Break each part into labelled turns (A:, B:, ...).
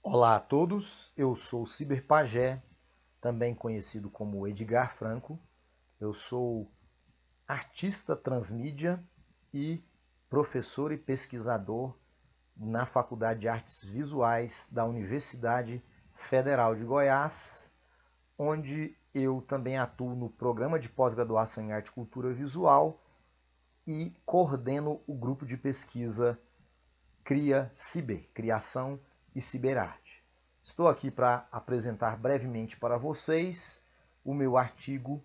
A: Olá a todos, eu sou o Ciberpagé, também conhecido como Edgar Franco. Eu sou artista transmídia e professor e pesquisador na Faculdade de Artes Visuais da Universidade Federal de Goiás, onde eu também atuo no programa de pós-graduação em Arte e Cultura Visual e coordeno o grupo de pesquisa Cria Ciber, Criação e Ciberarte. Estou aqui para apresentar brevemente para vocês o meu artigo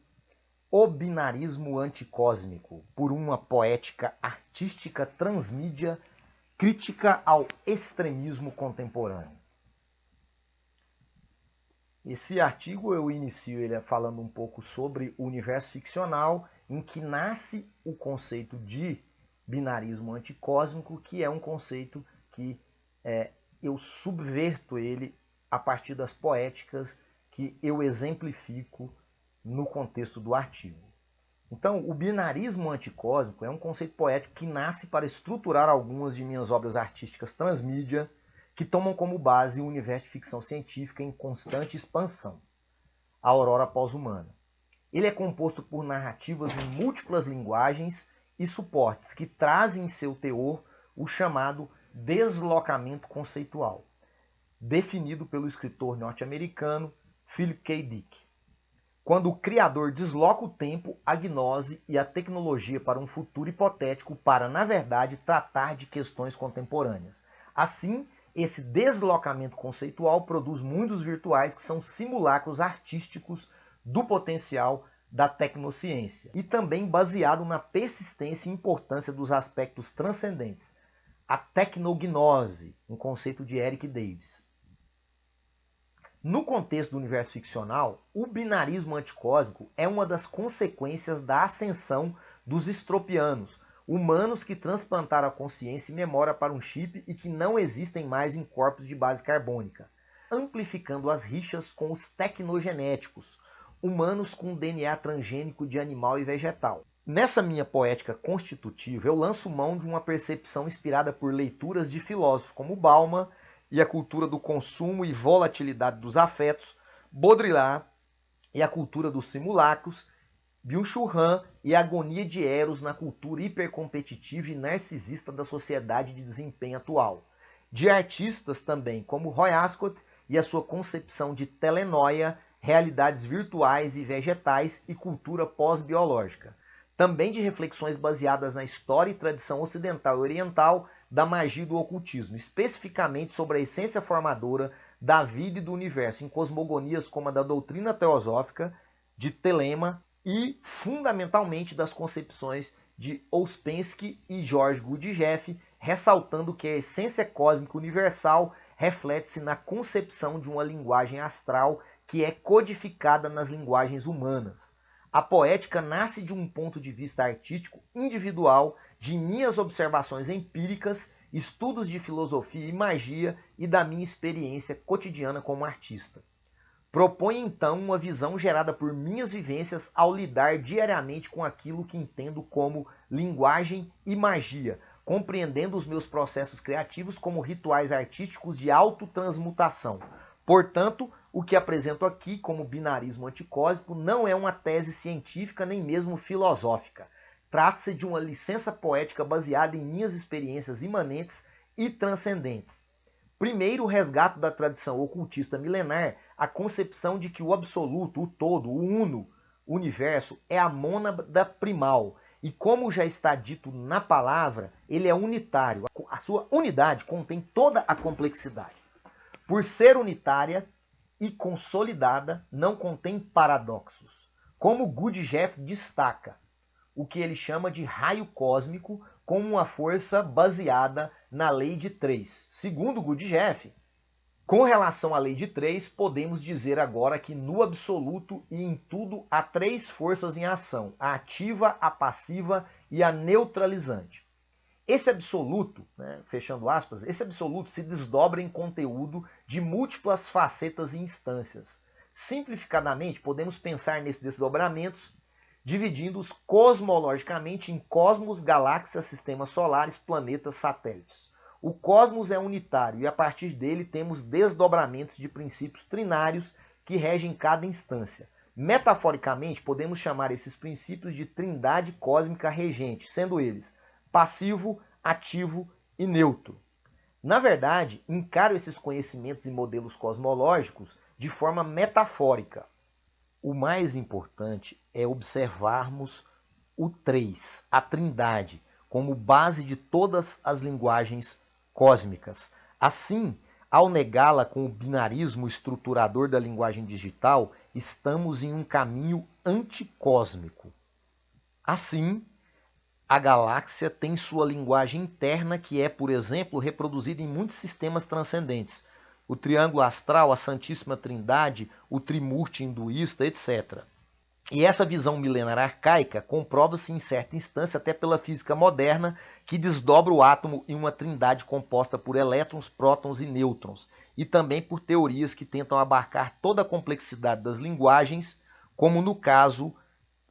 A: O Binarismo Anticósmico, por uma poética artística transmídia crítica ao extremismo contemporâneo. Esse artigo eu inicio ele falando um pouco sobre o universo ficcional em que nasce o conceito de binarismo anticósmico, que é um conceito que eu subverto ele a partir das poéticas que eu exemplifico no contexto do artigo. Então, o binarismo anticósmico é um conceito poético que nasce para estruturar algumas de minhas obras artísticas transmídia, que tomam como base o universo de ficção científica em constante expansão, a aurora pós-humana. Ele é composto por narrativas em múltiplas linguagens e suportes que trazem em seu teor o chamado deslocamento conceitual, definido pelo escritor norte-americano Philip K. Dick. Quando o criador desloca o tempo, a gnose e a tecnologia para um futuro hipotético para, na verdade, tratar de questões contemporâneas. Assim, esse deslocamento conceitual produz mundos virtuais que são simulacros artísticos do potencial da tecnociência e também baseado na persistência e importância dos aspectos transcendentes. A tecnognose, um conceito de Eric Davis. No contexto do universo ficcional, o binarismo anticósmico é uma das consequências da ascensão dos estropianos, humanos que transplantaram a consciência e memória para um chip e que não existem mais em corpos de base carbônica, amplificando as rixas com os tecnogenéticos, humanos com DNA transgênico de animal e vegetal. Nessa minha poética constitutiva, eu lanço mão de uma percepção inspirada por leituras de filósofos como Bauman e a cultura do consumo e volatilidade dos afetos, Baudrillard e a cultura dos simulacros, Byung-Chul Han e a agonia de Eros na cultura hipercompetitiva e narcisista da sociedade de desempenho atual. De artistas também como Roy Ascott e a sua concepção de telenoia, realidades virtuais e vegetais e cultura pós-biológica. Também de reflexões baseadas na história e tradição ocidental e oriental da magia e do ocultismo, especificamente sobre a essência formadora da vida e do universo, em cosmogonias como a da doutrina teosófica, de Telema e, fundamentalmente, das concepções de Ouspensky e George Gurdjieff, ressaltando que a essência cósmica universal reflete-se na concepção de uma linguagem astral que é codificada nas linguagens humanas. A poética nasce de um ponto de vista artístico individual, de minhas observações empíricas, estudos de filosofia e magia e da minha experiência cotidiana como artista. Propõe então uma visão gerada por minhas vivências ao lidar diariamente com aquilo que entendo como linguagem e magia, compreendendo os meus processos criativos como rituais artísticos de autotransmutação. Portanto, o que apresento aqui como binarismo anticósmico não é uma tese científica nem mesmo filosófica. Trata-se de uma licença poética baseada em minhas experiências imanentes e transcendentes. Primeiro, o resgate da tradição ocultista milenar, a concepção de que o absoluto, o todo, o uno, o universo, é a mônada primal. E como já está dito na palavra, ele é unitário. A sua unidade contém toda a complexidade. Por ser unitária e consolidada, não contém paradoxos. Como Gurdjieff destaca, o que ele chama de raio cósmico como uma força baseada na lei de 3. Segundo Gurdjieff, com relação à lei de 3, podemos dizer agora que no absoluto e em tudo há 3 forças em ação, a ativa, a passiva e a neutralizante. Esse absoluto, fechando aspas, esse absoluto se desdobra em conteúdo de múltiplas facetas e instâncias. Simplificadamente, podemos pensar nesses desdobramentos dividindo-os cosmologicamente em cosmos, galáxias, sistemas solares, planetas, satélites. O cosmos é unitário e a partir dele temos desdobramentos de princípios trinários que regem cada instância. Metaforicamente, podemos chamar esses princípios de trindade cósmica regente, sendo eles passivo, ativo e neutro. Na verdade, encaro esses conhecimentos e modelos cosmológicos de forma metafórica. O mais importante é observarmos o 3, a trindade, como base de todas as linguagens cósmicas. Assim, ao negá-la com o binarismo estruturador da linguagem digital, estamos em um caminho anticósmico. Assim, a galáxia tem sua linguagem interna que é, por exemplo, reproduzida em muitos sistemas transcendentes. O triângulo astral, a Santíssima Trindade, o Trimurti hinduísta, etc. E essa visão milenar arcaica comprova-se em certa instância até pela física moderna, que desdobra o átomo em uma trindade composta por elétrons, prótons e nêutrons, e também por teorias que tentam abarcar toda a complexidade das linguagens, como no caso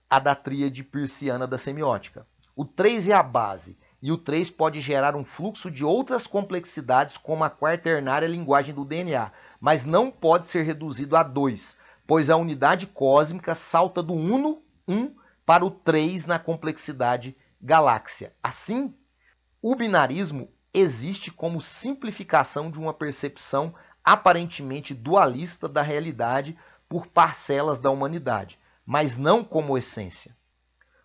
A: a da tríade peirciana da semiótica. O 3 é a base, e o 3 pode gerar um fluxo de outras complexidades, como a quaternária linguagem do DNA, mas não pode ser reduzido a 2, pois a unidade cósmica salta do uno, 1, para o 3 na complexidade galáxia. Assim, o binarismo existe como simplificação de uma percepção aparentemente dualista da realidade por parcelas da humanidade, mas não como essência.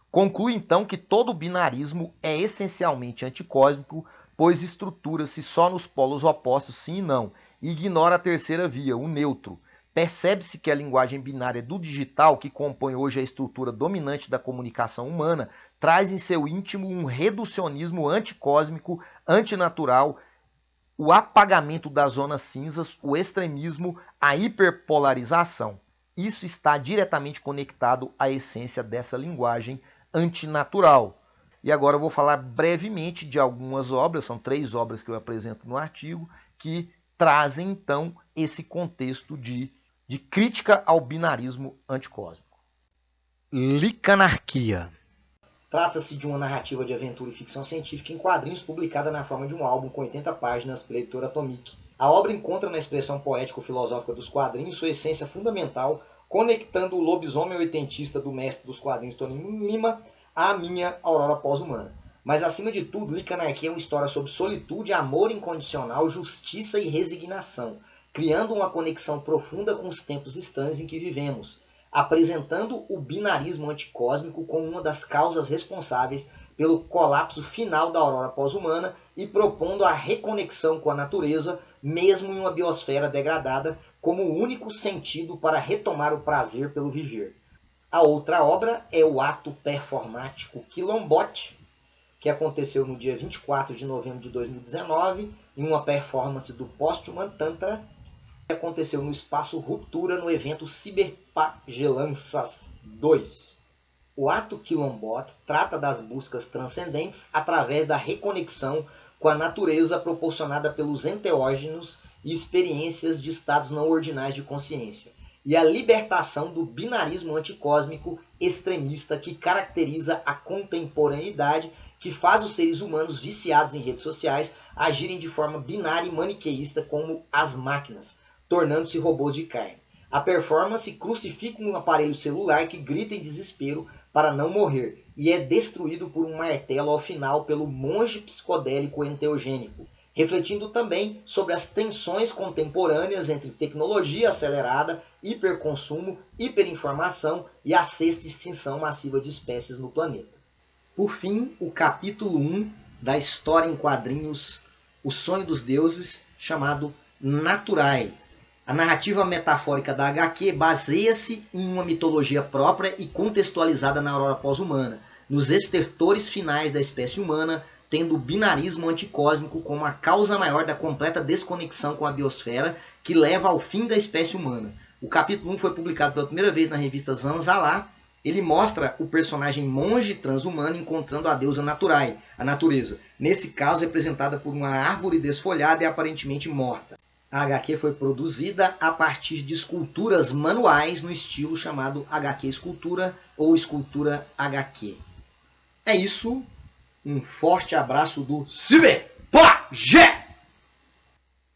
A: Conclui então que todo binarismo é essencialmente anticósmico, pois estrutura-se só nos polos opostos sim e não, e ignora a terceira via, o neutro. Percebe-se que a linguagem binária do digital, que compõe hoje a estrutura dominante da comunicação humana, traz em seu íntimo um reducionismo anticósmico, antinatural, o apagamento das zonas cinzas, o extremismo, a hiperpolarização. Isso está diretamente conectado à essência dessa linguagem antinatural. E agora eu vou falar brevemente de algumas obras, são 3 obras que eu apresento no artigo, que trazem então esse contexto de crítica ao binarismo anticósmico. Licanarquia. Trata-se de uma narrativa de aventura e ficção científica em quadrinhos publicada na forma de um álbum com 80 páginas pela editora Atomic. A obra encontra na expressão poético-filosófica dos quadrinhos sua essência fundamental, conectando o lobisomem oitentista do mestre dos quadrinhos Toninho Lima à minha Aurora pós-humana. Mas, acima de tudo, Licanarquia é uma história sobre solitude, amor incondicional, justiça e resignação, criando uma conexão profunda com os tempos estranhos em que vivemos, apresentando o binarismo anticósmico como uma das causas responsáveis pelo colapso final da aurora pós-humana e propondo a reconexão com a natureza, mesmo em uma biosfera degradada, como o único sentido para retomar o prazer pelo viver. A outra obra é o ato performático Quilombote, que aconteceu no dia 24 de novembro de 2019, em uma performance do Posthuman Tantra, que aconteceu no Espaço Ruptura no evento Cyberpagelanças 2. O ato Quilombote trata das buscas transcendentes através da reconexão com a natureza proporcionada pelos enteógenos e experiências de estados não ordinais de consciência, e a libertação do binarismo anticósmico extremista que caracteriza a contemporaneidade, que faz os seres humanos viciados em redes sociais agirem de forma binária e maniqueísta como as máquinas, tornando-se robôs de carne. A performance crucifica um aparelho celular que grita em desespero para não morrer e é destruído por um martelo ao final pelo monge psicodélico enteogênico, refletindo também sobre as tensões contemporâneas entre tecnologia acelerada, hiperconsumo, hiperinformação e a sexta extinção massiva de espécies no planeta. Por fim, o capítulo 1 da história em quadrinhos O Sonho dos Deuses, chamado Naturae. A narrativa metafórica da HQ baseia-se em uma mitologia própria e contextualizada na aurora pós-humana, nos estertores finais da espécie humana, tendo o binarismo anticósmico como a causa maior da completa desconexão com a biosfera que leva ao fim da espécie humana. O capítulo 1 foi publicado pela primeira vez na revista Zanzalá. Ele mostra o personagem monge transhumano encontrando a deusa Naturae, a natureza. Nesse caso, representada por uma árvore desfolhada e aparentemente morta. A HQ foi produzida a partir de esculturas manuais no estilo chamado HQ Escultura ou Escultura HQ. É isso. Um forte abraço do Cyberpá!
B: Magé!